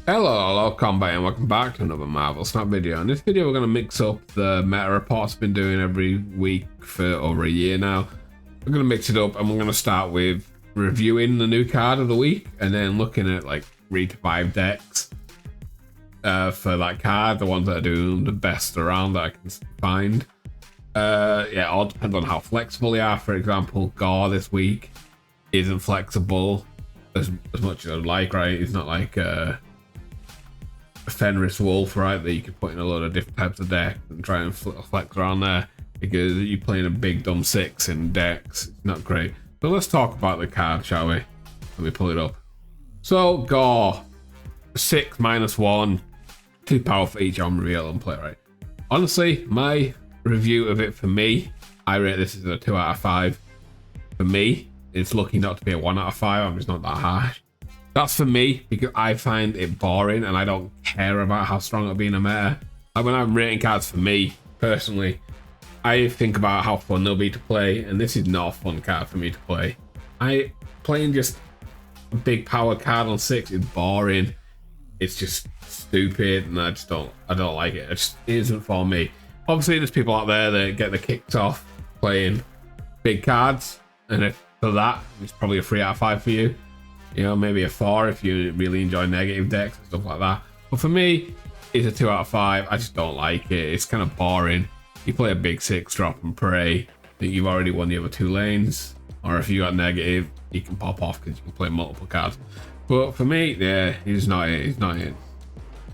Hello, combat, and welcome back to another Marvel Snap video. In this video, we're going to mix up the meta reports I've been doing every week for over a year now. We're going to mix it up, and we're going to start with reviewing the new card of the week, and then looking at like 3 to 5 decks for that card, the ones that are doing the best around that I can find. Yeah, all depends on how flexible they are. For example, Gorr this week isn't flexible as much as I'd like, right? It's not like a Fenris Wolf, right, that you can put in a lot of different types of decks and try and flex around there, because you're playing a big dumb 6 in decks. It's not great. So let's talk about the card, shall we? Let me pull it up. So Gorr, 6 -1, 2 power for each on reveal and play, right? Honestly, my review of it, for me, I rate this as a 2 out of 5. For me, it's lucky not to be a 1 out of 5. I'm just not that harsh. That's for me, because I find it boring and I don't care about how strong it'll be in a meta. Like when I'm rating cards, for me personally, I think about how fun they'll be to play, and this is not a fun card for me to play. Playing just a big power card on 6 is boring. It's just stupid, and I don't like it. It just isn't for me. Obviously, there's people out there that get the kicks off playing big cards, and if for that, it's probably a 3 out of 5 for you. You know, maybe a 4 if you really enjoy negative decks and stuff like that. But for me, it's a 2 out of 5. I just don't like it. It's kind of boring. You play a big 6 drop and pray that you've already won the other 2 lanes. Or if you got negative, you can pop off because you can play multiple cards. But for me, yeah, he's not it. He's not it.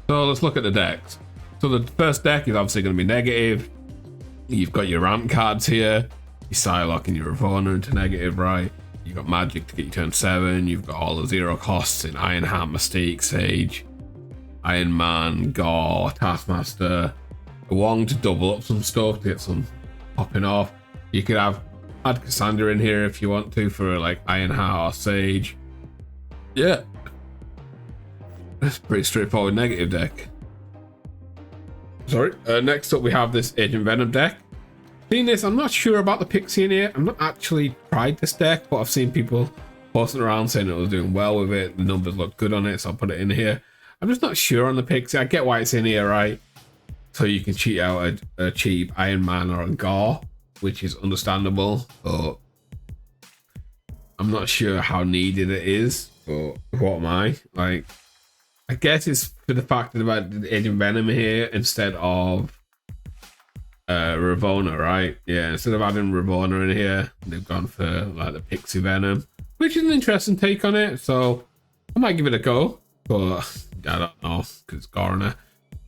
So let's look at the decks. So the first deck is obviously going to be negative. You've got your ramp cards here. Your Psylocke and your Ravonna into negative, right? You've got magic to get you turn 7. You've got all the 0 costs in Iron Heart, Mystique, Sage, Iron Man, Gorr, Taskmaster, Wong to double up some stuff to get some popping off. You could add Cassandra in here if you want to for like Iron Heart or Sage. Yeah, that's a pretty straightforward negative deck. Sorry. Next up we have this Agent Venom deck. Seeing this, I'm not sure about the Pixie in here. I've not actually tried this deck, but I've seen people posting around saying it was doing well with it. The numbers look good on it, so I'll put it in here. I'm just not sure on the Pixie. I get why it's in here, right? So you can cheat out a cheap Iron Man or a Gorr, which is understandable, but I'm not sure how needed it is. But what am I? Like, I guess it's for the fact that about the Agent Venom here instead of Ravonna, right? Yeah, instead of adding Ravonna in here, they've gone for like the Pixie Venom, which is an interesting take on it. So I might give it a go, but I don't know because it's Gorr in it.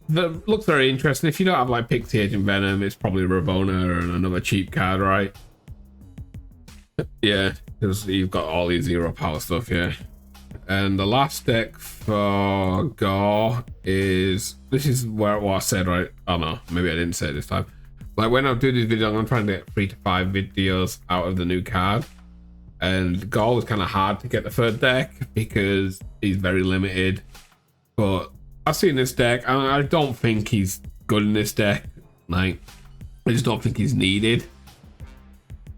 That looks very interesting. If you don't have like Pixie Agent Venom, it's probably Ravonna and another cheap card, right? Yeah, because you've got all these 0 power stuff here. And the last deck for Gorr is, this is what I said, right? Oh no, maybe I didn't say it this time. Like when I do this video, I'm trying to get 3 to 5 videos out of the new card. And Gorr was kind of hard to get the third deck because he's very limited. But I've seen this deck, and I don't think he's good in this deck. Like, I just don't think he's needed.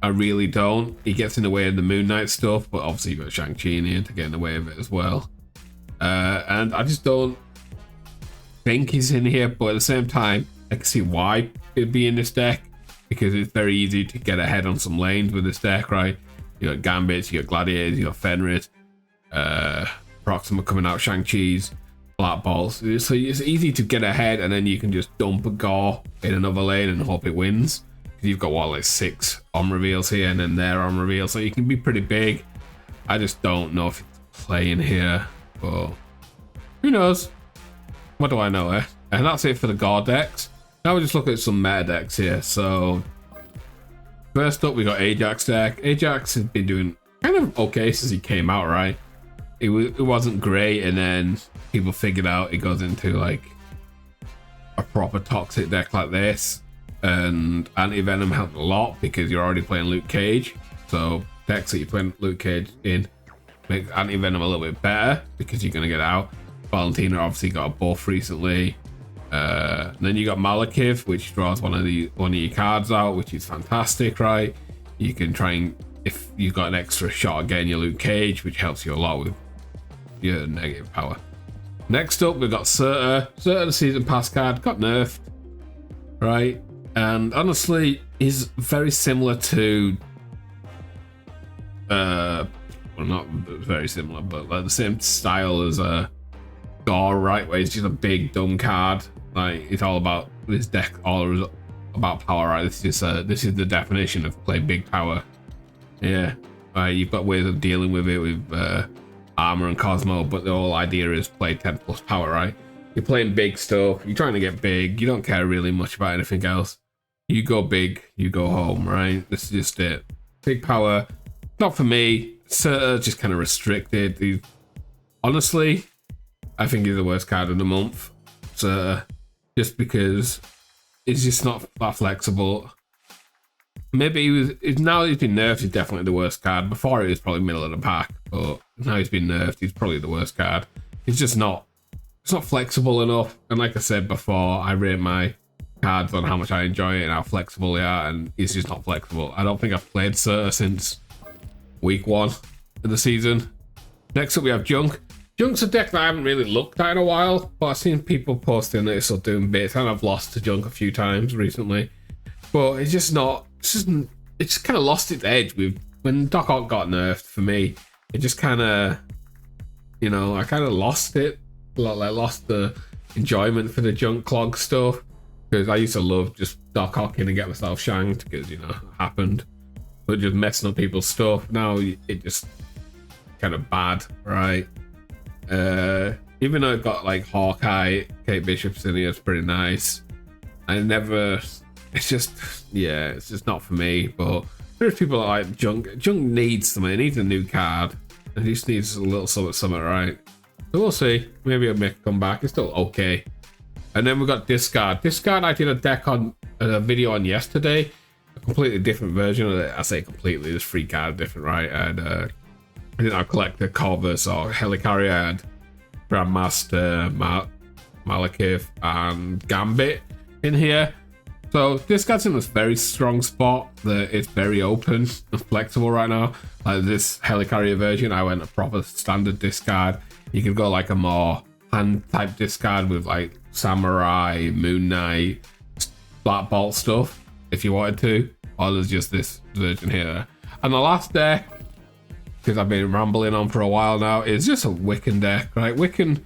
I really don't. He gets in the way of the Moon Knight stuff, but obviously you've got Shang-Chi in here to get in the way of it as well. And I just don't think he's in here, but at the same time, I can see why it'd be in this deck, because it's very easy to get ahead on some lanes with this deck, right? You got Gambits, you got Gladiators, you got Fenris, Proxima coming out, Shang-Chi's, Black Bolts. So it's easy to get ahead, and then you can just dump a Gorr in another lane and hope it wins. You've got what, like 6 on reveals here, and then they're on reveal, so you can be pretty big. I just don't know if it's playing here, but who knows? What do I know, eh? And that's it for the Gorr decks. Now we just look at some meta decks here. So first up, we got Ajax deck. Ajax has been doing kind of okay since he came out, right? It wasn't great, and then people figured out it goes into like a proper toxic deck like this. And Anti-Venom helped a lot because you're already playing Luke Cage. So decks that you're playing Luke Cage in make Anti-Venom a little bit better because you're going to get out. Valentina obviously got a buff recently. Then you got Malekith, which draws one of your cards out, which is fantastic, right? You can try and, if you've got an extra shot, again, your Luke Cage, which helps you a lot with your negative power. Next up, we've got Surtur. Surtur, the season pass card, got nerfed, right? And honestly, is very similar to, well, not very similar, but like the same style as Gorr, right? Where it's just a big dumb card. Like it's all about this deck, all about power, right? This is the definition of play big power. Yeah, you've got ways of dealing with it with armor and Cosmo, but the whole idea is play 10 plus power, right? You're playing big stuff, you're trying to get big, you don't care really much about anything else. You go big, you go home, right? This is just it. Big power, not for me. Surtur just kind of restricted. Honestly, I think he's the worst card of the month. Surtur, just because it's just not that flexible. Maybe now he's been nerfed, he's definitely the worst card. Before it was probably middle of the pack, but now he's been nerfed, he's probably the worst card. It's just not, it's not flexible enough. And like I said before, I rate my cards on how much I enjoy it and how flexible they are, and it's just not flexible. I don't think I've played Surtur since week 1 of the season. Next up we have Junk. Junk's a deck that I haven't really looked at in a while, but I've seen people posting that it's still doing bits, and I've lost to Junk a few times recently. But it's just not, it just kind of lost its edge with when Doc Ock got nerfed. For me, it just kind of, you know, I kind of lost it, like lost the enjoyment for the Junk Clog stuff, because I used to love just Doc Ocking and get myself shanked because, you know, it happened, but just messing up people's stuff. Now it just kind of bad, right? Even though it got like Hawkeye, Kate Bishop's in here, it's pretty nice. It's just, yeah, it's just not for me. But there's people that like Junk. Junk needs something. It needs a new card. It just needs a little something, right? So we'll see. Maybe it'll make a comeback. It's still okay. And then we got Discard. Discard, I did a video on yesterday. A completely different version of it. I say completely. There's 3 cards different, right? And I didn't have Collector, Corvus, or Helicarrier. I had Grandmaster, Malekith, and Gambit in here. So Discard's in this very strong spot that it's very open and flexible right now. Like this Helicarrier version, I went a proper standard discard. You could go like a more hand type discard with like Samurai, Moon Knight, Black Bolt stuff if you wanted to. Or there's just this version here. And the last deck, because I've been rambling on for a while now, is just a Wiccan deck, right? Wiccan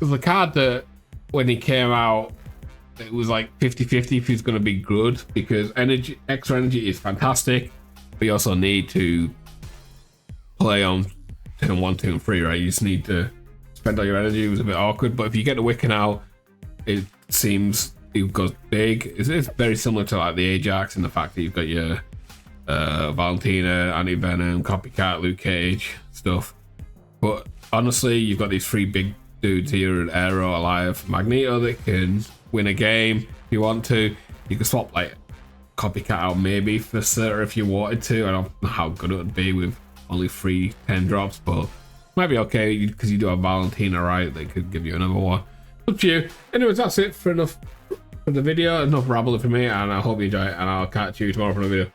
was the card that when he came out, it was like 50-50 if he's going to be good, because extra energy is fantastic, but you also need to play on turn 1, 2, and 3, right? You just need to spend all your energy. It was a bit awkward, but if you get the Wiccan out, it seems it goes big. It's very similar to like the Ajax in the fact that you've got your Valentina, Anti-Venom, Copycat, Luke Cage stuff. But honestly, you've got these 3 big dudes here, Aero, Alive, Magneto, that can win a game if you want to. You can swap like Copycat out maybe for Surtur if you wanted to. I don't know how good it would be with only 3 10 drops, but might be okay because you do have Valentina, right? They could give you another one. Up to you. Anyways, that's it for the video. Enough rambling for me, and I hope you enjoy it, and I'll catch you tomorrow for another video.